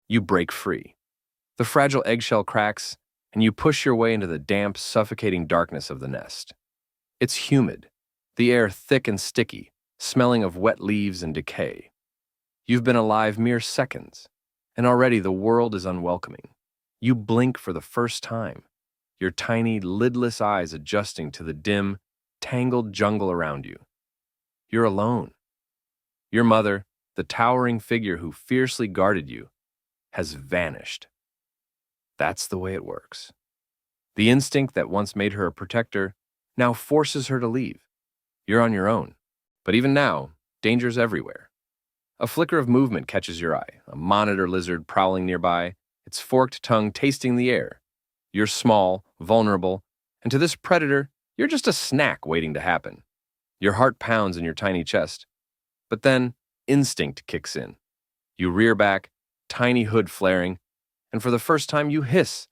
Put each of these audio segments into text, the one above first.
You break free. The fragile eggshell cracks, and you push your way into the damp, suffocating darkness of the nest. It's humid, the air thick and sticky, smelling of wet leaves and decay. You've been alive mere seconds, and already the world is unwelcoming. You blink for the first time, your tiny, lidless eyes adjusting to the dim, tangled jungle around you. You're alone. Your mother, the towering figure who fiercely guarded you, has vanished. That's the way it works. The instinct that once made her a protector now forces her to leave. You're on your own. But even now, danger's everywhere. A flicker of movement catches your eye, a monitor lizard prowling nearby, its forked tongue tasting the air. You're small, vulnerable, and to this predator, you're just a snack waiting to happen. Your heart pounds in your tiny chest. But then, instinct kicks in. You rear back, tiny hood flaring, and for the first time you hiss.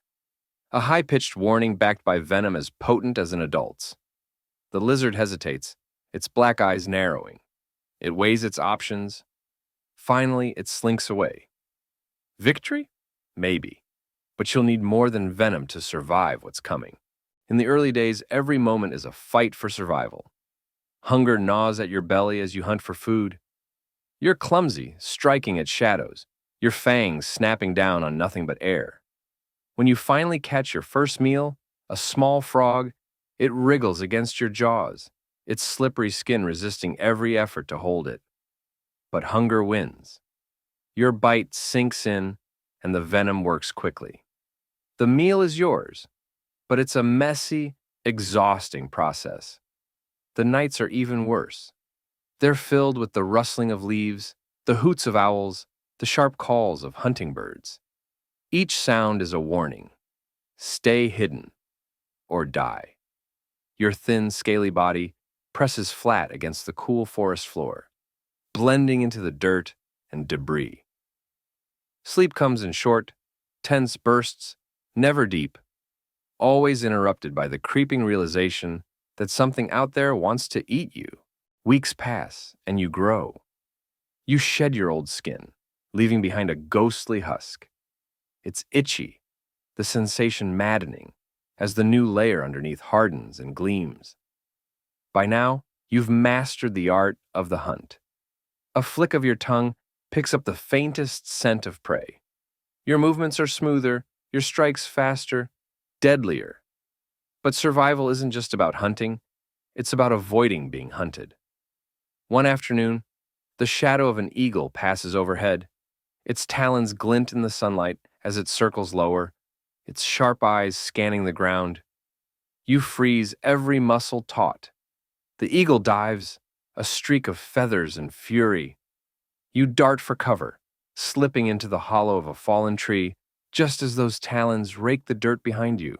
A high-pitched warning backed by venom as potent as an adult's. The lizard hesitates, its black eyes narrowing. It weighs its options. Finally, it slinks away. Victory? Maybe. But you'll need more than venom to survive what's coming. In the early days, every moment is a fight for survival. Hunger gnaws at your belly as you hunt for food. You're clumsy, striking at shadows, your fangs snapping down on nothing but air. When you finally catch your first meal, a small frog, it wriggles against your jaws, its slippery skin resisting every effort to hold it. But hunger wins. Your bite sinks in, and the venom works quickly. The meal is yours, but it's a messy, exhausting process. The nights are even worse. They're filled with the rustling of leaves, the hoots of owls, the sharp calls of hunting birds. Each sound is a warning. Stay hidden, or die. Your thin, scaly body presses flat against the cool forest floor, blending into the dirt and debris. Sleep comes in short, tense bursts, never deep, always interrupted by the creeping realization that something out there wants to eat you. Weeks pass, and you grow. You shed your old skin, leaving behind a ghostly husk. It's itchy, the sensation maddening, as the new layer underneath hardens and gleams. By now, you've mastered the art of the hunt. A flick of your tongue picks up the faintest scent of prey. Your movements are smoother, your strikes faster, deadlier. But survival isn't just about hunting, it's about avoiding being hunted. One afternoon, the shadow of an eagle passes overhead. Its talons glint in the sunlight as it circles lower, its sharp eyes scanning the ground. You freeze, every muscle taut. The eagle dives, a streak of feathers and fury. You dart for cover, slipping into the hollow of a fallen tree, just as those talons rake the dirt behind you.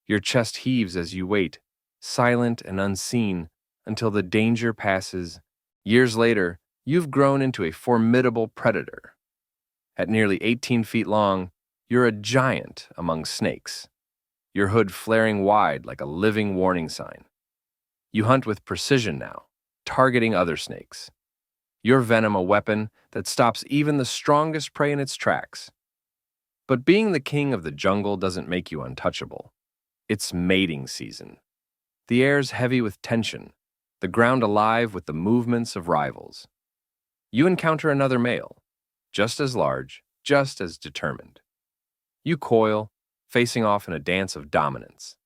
Your chest heaves as you wait, silent and unseen, until the danger passes. Years later, you've grown into a formidable predator. At nearly 18 feet long, you're a giant among snakes, your hood flaring wide like a living warning sign. You hunt with precision now, targeting other snakes. Your venom a weapon that stops even the strongest prey in its tracks. But being the king of the jungle doesn't make you untouchable. It's mating season. The air's heavy with tension, the ground alive with the movements of rivals. You encounter another male, just as large, just as determined. You coil, facing off in a dance of dominance.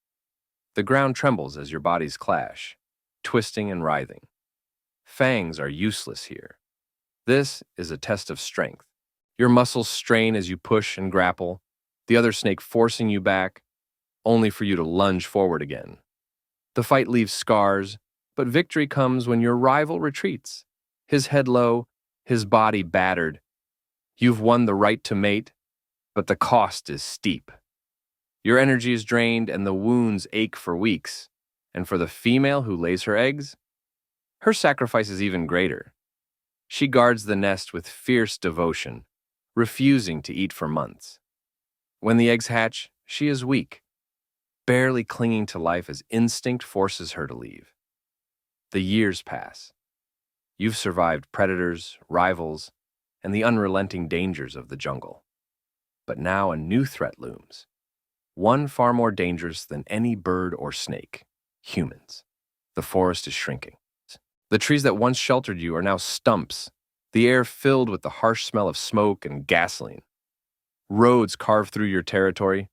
The ground trembles as your bodies clash, twisting and writhing. Fangs are useless here. This is a test of strength. Your muscles strain as you push and grapple, the other snake forcing you back, only for you to lunge forward again. The fight leaves scars, but victory comes when your rival retreats, his head low, his body battered. You've won the right to mate, but the cost is steep. Your energy is drained and the wounds ache for weeks. And for the female who lays her eggs, her sacrifice is even greater. She guards the nest with fierce devotion, refusing to eat for months. When the eggs hatch, she is weak, barely clinging to life as instinct forces her to leave. The years pass. You've survived predators, rivals, and the unrelenting dangers of the jungle. But now a new threat looms, one far more dangerous than any bird or snake: humans. The forest is shrinking. The trees that once sheltered you are now stumps, the air filled with the harsh smell of smoke and gasoline. Roads carve through your territory,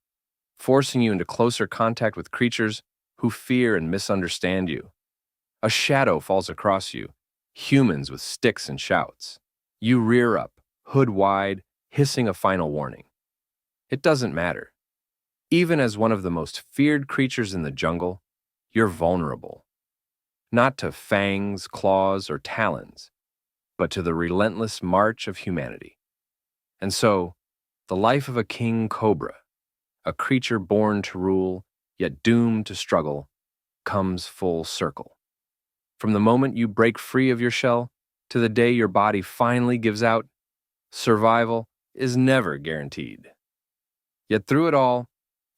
forcing you into closer contact with creatures who fear and misunderstand you. A shadow falls across you, humans with sticks and shouts. You rear up, hood wide, hissing a final warning. It doesn't matter. Even as one of the most feared creatures in the jungle, you're vulnerable. Not to fangs, claws, or talons, but to the relentless march of humanity. And so, the life of a king cobra, a creature born to rule, yet doomed to struggle, comes full circle. From the moment you break free of your shell to the day your body finally gives out, survival is never guaranteed. Yet through it all,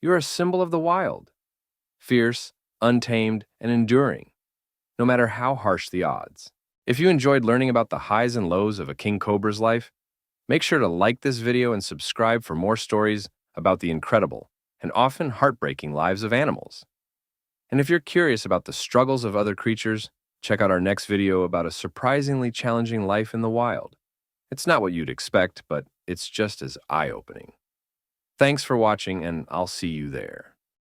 you're a symbol of the wild, fierce, untamed, and enduring, no matter how harsh the odds. If you enjoyed learning about the highs and lows of a king cobra's life, make sure to like this video and subscribe for more stories about the incredible and often heartbreaking lives of animals. And if you're curious about the struggles of other creatures, check out our next video about a surprisingly challenging life in the wild. It's not what you'd expect, but it's just as eye-opening. Thanks for watching, and I'll see you there.